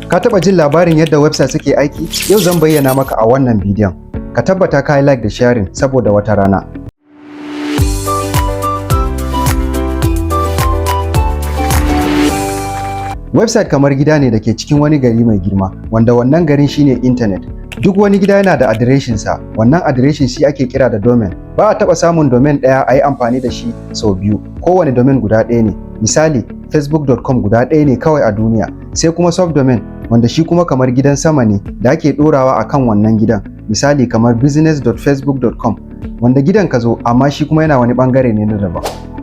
Ka taɓa jin labarin yadda website suke aiki? Yau zan bayyana maka a wannan bidiyon. Ka tabbata ka yi like da sharing saboda wata rana. Website kamar gida ne da ke cikin wani gari mai girma, wanda wannan garin shine internet. Duk wani gida yana da adireshinsa, wannan adireshin shi ake kira da domain. Ba a taɓa samun domain ɗaya a yi amfani da shi sau biyu, kowane domain guda ɗaya ne. Misali, facebook.com guda ɗaya ne kawai a duniya, sai kuma subdomain wanda shi kuma kamar gidan sama ne da ake ɗorawa a kan wannan gidan. Misali kamar business.facebook.com wanda gidan ka zo amma shi kuma yana wani ɓangare ne na daban.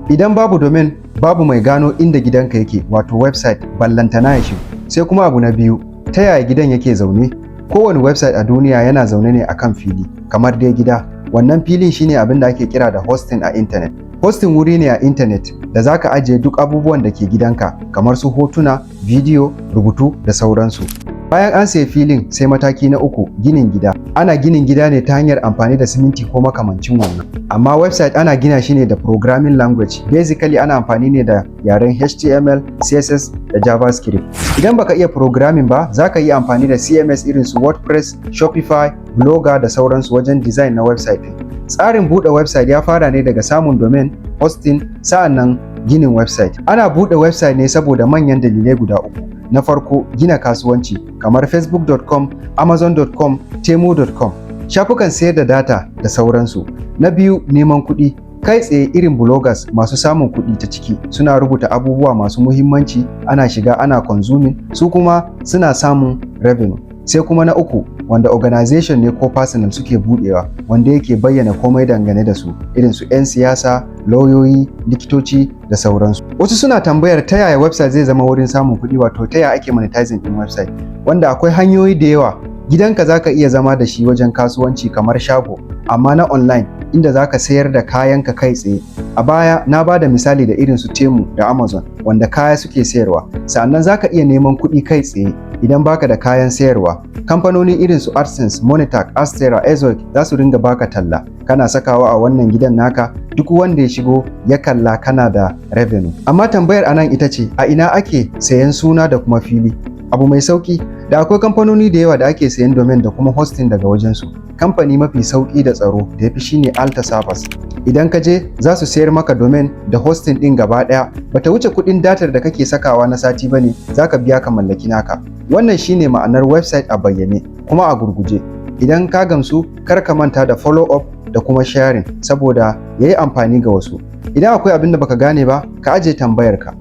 Idan babu domain, babu mai gano inda gidanka yake, wato website ballantana ya shigo. Sai kuma abu na biyu, ta yaya gidan yake zaune? Kowane website a duniya yana zaune ne akan fili, kamar dai gida. Wannan filin shine abin da ake kira da hosting a internet. Hosting wuri ne a internet da zaka ajiye duk abubuwan da ke gidanka, kamar su hotuna, bidiyo, rubutu da sauransu. Bayan an sayi filin, sai mataki na uku, ginin gida. Ana ginin gida ne ta hanyar amfani da siminti ko makamancin wannan. Amma website ana gina shi ne da programming language. Basically ana amfani ne da yaren HTML, CSS da JavaScript. Idan baka iya programming ba, zaka yi amfani da CMS irin su WordPress, Shopify, Blogger da sauransu wajen design na website. Tsarin buɗe website ya fara ne daga samun domain, hosting, sa'annan ginin website. Ana buɗe website ne saboda manyan dalilai guda uku. Na farko, gina kasuwanci kamar facebook.com, amazon.com, temu.com, shafukan sayar da data da sauransu. Na biyu, neman kuɗi. Kai tsaye irin bloggers masu samun kuɗi ta ciki suna rubuta abubuwa masu muhimmanci, ana shiga ana consuming, su kuma suna samun revenue. Sai kuma na uku, wanda organization ne ko personal suke budewa, wanda yake bayyana komai dangane da su, irin su 'yan siyasa, lauyoyi, likitoci da sauransu. Wasu suna tambayar ta yaya website zai zama wurin samun kuɗi, wato ta yaya ake monetizing din website, wanda akwai hanyoyi da yawa. Gidanka zaka iya zama da shi wajen kasuwanci kamar shago, amma na online inda zaka sayar da kayanka kai tsaye. A baya na bada misali da irin su Temu da Amazon wanda kaya suke sayarwa. Sannan zaka iya neman kuɗi kai tsaye idan baka da kayan sayarwa. Kamfanoni irin su AdSense, Monetac, Astera, Ezoic za su ringa baka talla. Kana sakawa a wannan gidan naka, duk wanda ya shigo ya kalla kana da revenue. Amma tambayar anan ita ce, a ina ake sayan suna da kuma fili? Abu mai sauki, da akwai kamfanoni da yawa da ake sayan domain da kuma hosting daga wajensu. Kamfani mafi sauki da tsaro da yafi shine Alta Servers. Idan ka je, za su sayar maka domain da hosting din gaba daya. Bata wuce kuɗin datar da kake sakawa na sati bane, zaka biya ka mallaki naka. Wannan shine ma'anar website a bayyane kuma a gurguje. Idan ka gamsu, kar ka manta da follow up da kuma sharing saboda yayi amfani ga wasu. Idan akwai abin da baka gane ba, ka aje tambayar ka.